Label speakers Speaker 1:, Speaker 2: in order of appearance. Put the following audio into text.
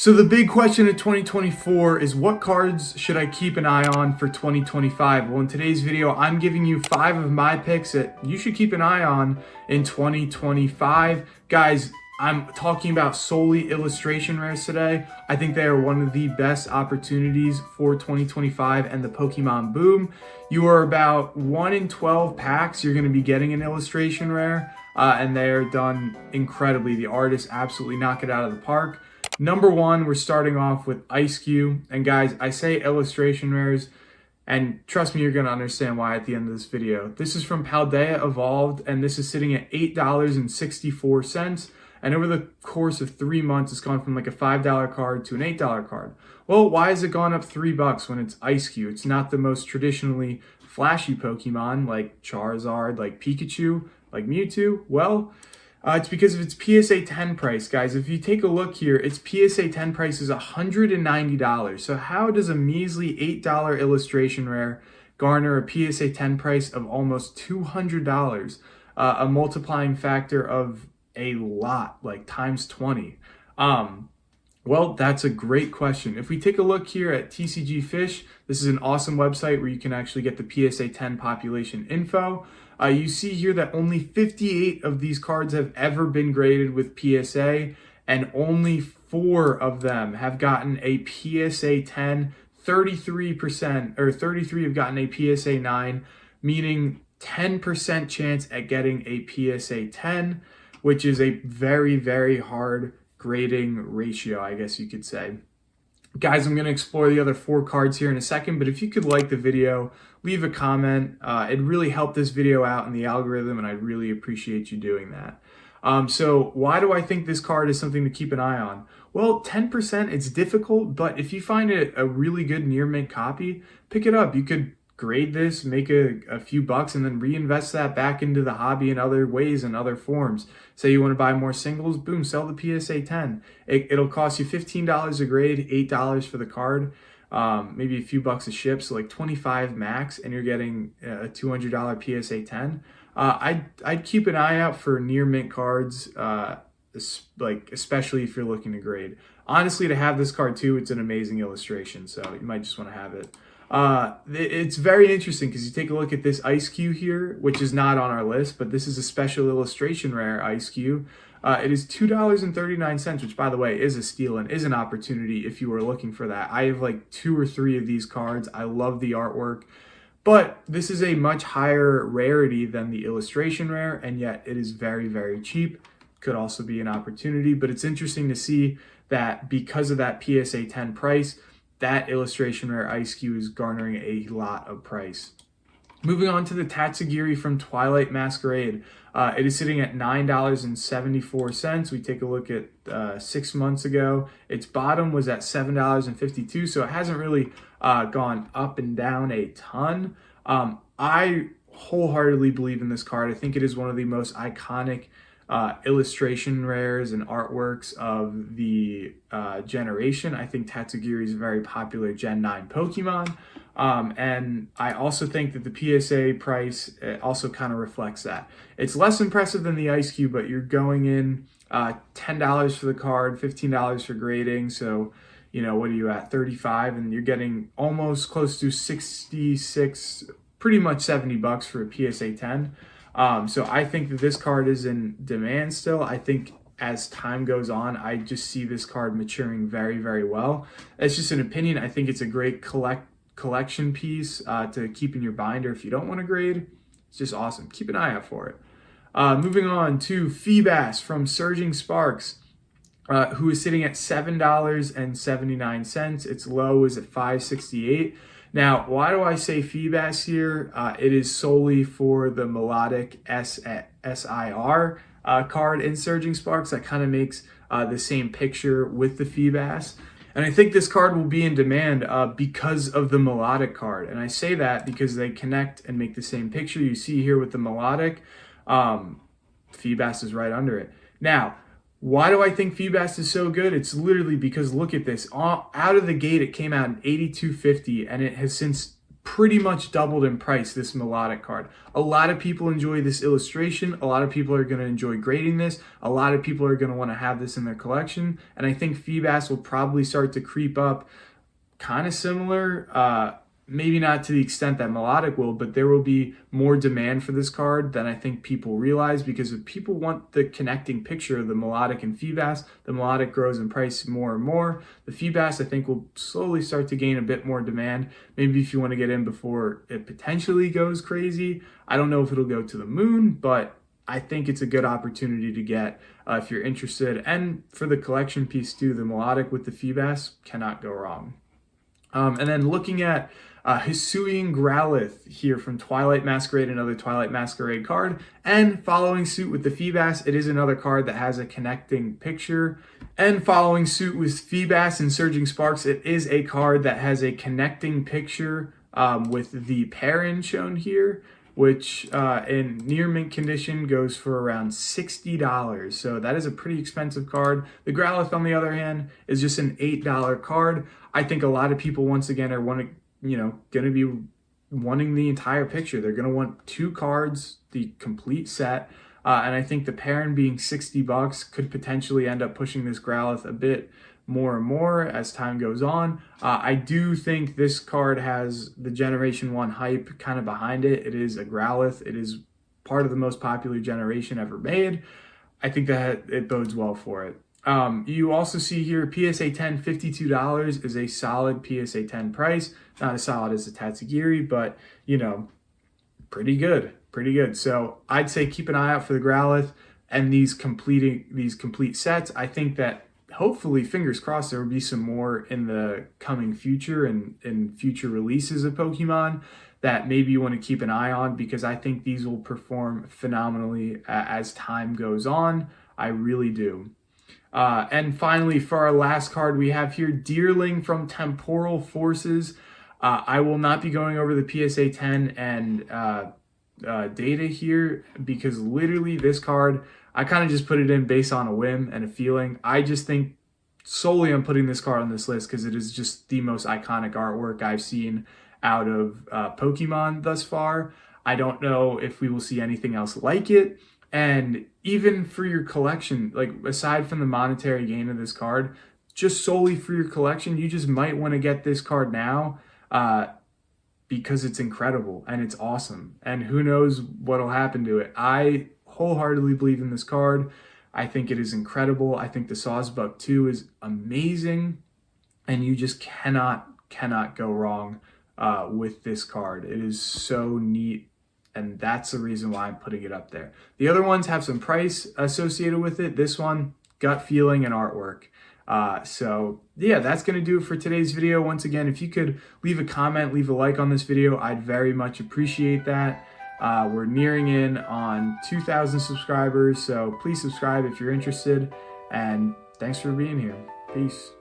Speaker 1: So the big question in 2024 is, what cards should I keep an eye on for 2025? Well, in today's video, I'm giving you 5 of my picks that you should keep an eye on in 2025. Guys, I'm talking about solely illustration rares today. I think they are one of the best opportunities for 2025 and the Pokemon boom. You are about 1 in 12 packs, you're going to be getting an illustration rare, and they are done incredibly. The artists absolutely knock it out of the park. Number 1, we're starting off with Eiscue. And guys, I say illustration rares, and trust me, you're going to understand why at the end of this video. This is from Paldea Evolved, and this is sitting at $8.64. And over the course of 3 months, it's gone from like a $5 card to an $8 card. Well, why has it gone up $3 when it's Eiscue? It's not the most traditionally flashy Pokemon like Charizard, like Pikachu, like Mewtwo. Well, it's because of its PSA 10 price, guys. If you take a look here, its PSA 10 price is $190. So how does a measly $8 illustration rare garner a PSA 10 price of almost $200? A multiplying factor of a lot, like times 20. Well, that's a great question. If we take a look here at TCG Fish, this is an awesome website where you can actually get the PSA 10 population info. You see here that only 58 of these cards have ever been graded with PSA, and only 4 of them have gotten a PSA 10. 33% or 33 have gotten a PSA 9, meaning 10% chance at getting a PSA 10, which is a very, very hard grading ratio, I guess you could say. Guys, I'm going to explore the other 4 cards here in a second, but if you could like the video, leave a comment. It'd really help this video out in the algorithm, and I'd really appreciate you doing that. So why do I think this card is something to keep an eye on? Well, 10%, it's difficult, but if you find it a really good near mint copy, pick it up. You could grade this, make a few bucks, and then reinvest that back into the hobby in other ways and other forms. Say you want to buy more singles, boom, sell the PSA 10. It'll cost you $15 a grade, $8 for the card, maybe a few bucks a ship, so like 25 max, and you're getting a $200 PSA 10. I'd keep an eye out for near mint cards, especially if you're looking to grade. Honestly, to have this card too, it's an amazing illustration, so you might just want to have it. It's very interesting because you take a look at this Eiscue here, which is not on our list, but this is a special illustration rare Eiscue. It is $2.39, which by the way is a steal and is an opportunity if you were looking for that. I have like 2 or 3 of these cards. I love the artwork, but this is a much higher rarity than the illustration rare, and yet it is very, very cheap. Could also be an opportunity, but it's interesting to see that because of that PSA 10 price, that illustration rare Eiscue is garnering a lot of price. Moving on to the Tatsugiri from Twilight Masquerade. It is sitting at $9.74. We take a look at 6 months ago. Its bottom was at $7.52, so it hasn't really gone up and down a ton. I wholeheartedly believe in this card. I think it is one of the most iconic illustration rares and artworks of the generation. I think Tatsugiri is a very popular Gen 9 Pokemon. And I also think that the PSA price also kind of reflects that. It's less impressive than the Eiscue, but you're going in $10 for the card, $15 for grading. So, you know, what are you at, 35? And you're getting almost close to 66, pretty much $70 for a PSA 10. So I think that this card is in demand still. I think as time goes on, I just see this card maturing very, very well. It's just an opinion. I think it's a great collection piece to keep in your binder if you don't want to grade. It's just awesome. Keep an eye out for it. Moving on to Feebas from Surging Sparks, who is sitting at $7.79. Its low is at $5.68. Now, why do I say Feebas here? It is solely for the Milotic SIR card in Surging Sparks. That kind of makes the same picture with the Feebas. And I think this card will be in demand because of the Milotic card. And I say that because they connect and make the same picture. You see here with the Milotic, Feebas is right under it. Now, why do I think Feebas is so good? It's literally because look at this. Out of the gate, it came out in $82.50, and it has since pretty much doubled in price, this Milotic card. A lot of people enjoy this illustration. A lot of people are going to enjoy grading this. A lot of people are going to want to have this in their collection. And I think Feebas will probably start to creep up kind of similar. Maybe not to the extent that Milotic will, but there will be more demand for this card than I think people realize, because if people want the connecting picture of the Milotic and Feebas, the Milotic grows in price more and more. The Feebas, I think, will slowly start to gain a bit more demand. Maybe if you want to get in before it potentially goes crazy. I don't know if it'll go to the moon, but I think it's a good opportunity to get if you're interested. And for the collection piece too, the Milotic with the Feebas cannot go wrong. And then looking at Hisuian Growlithe here from Twilight Masquerade, another Twilight Masquerade card. And following suit with the Feebas, it is another card that has a connecting picture. And following suit with Feebas and Surging Sparks, it is a card that has a connecting picture with the Perrin shown here, which in near mint condition goes for around $60. So that is a pretty expensive card. The Growlithe, on the other hand, is just an $8 card. I think a lot of people, once again, are going to be wanting the entire picture. They're going to want 2 cards, the complete set. And I think the Perrin being $60 could potentially end up pushing this Growlithe a bit more and more as time goes on. I do think this card has the Generation 1 hype kind of behind it. It is a Growlithe. It is part of the most popular generation ever made. I think that it bodes well for it. You also see here PSA 10, $52 is a solid PSA 10 price. Not as solid as the Tatsugiri, but pretty good. So I'd say keep an eye out for the Growlithe and these complete sets. I think that hopefully, fingers crossed, there will be some more in the coming future and in future releases of Pokemon that maybe you want to keep an eye on, because I think these will perform phenomenally as time goes on. I really do. And finally, for our last card, we have here Dearling from Temporal Forces. I will not be going over the PSA 10 and data here, because literally this card, I kind of just put it in based on a whim and a feeling. I just think solely I'm putting this card on this list because it is just the most iconic artwork I've seen out of Pokemon thus far. I don't know if we will see anything else like it. And even for your collection, like aside from the monetary gain of this card, just solely for your collection, you just might want to get this card now because it's incredible and it's awesome. And who knows what'll happen to it. I wholeheartedly believe in this card. I think it is incredible. I think the Sawsbuck 2 is amazing. And you just cannot go wrong with this card. It is so neat. And that's the reason why I'm putting it up there. The other ones have some price associated with it. This one, gut feeling and artwork. So yeah, that's going to do it for today's video. Once again, if you could leave a comment, leave a like on this video, I'd very much appreciate that. We're nearing in on 2,000 subscribers, so please subscribe if you're interested. And thanks for being here. Peace.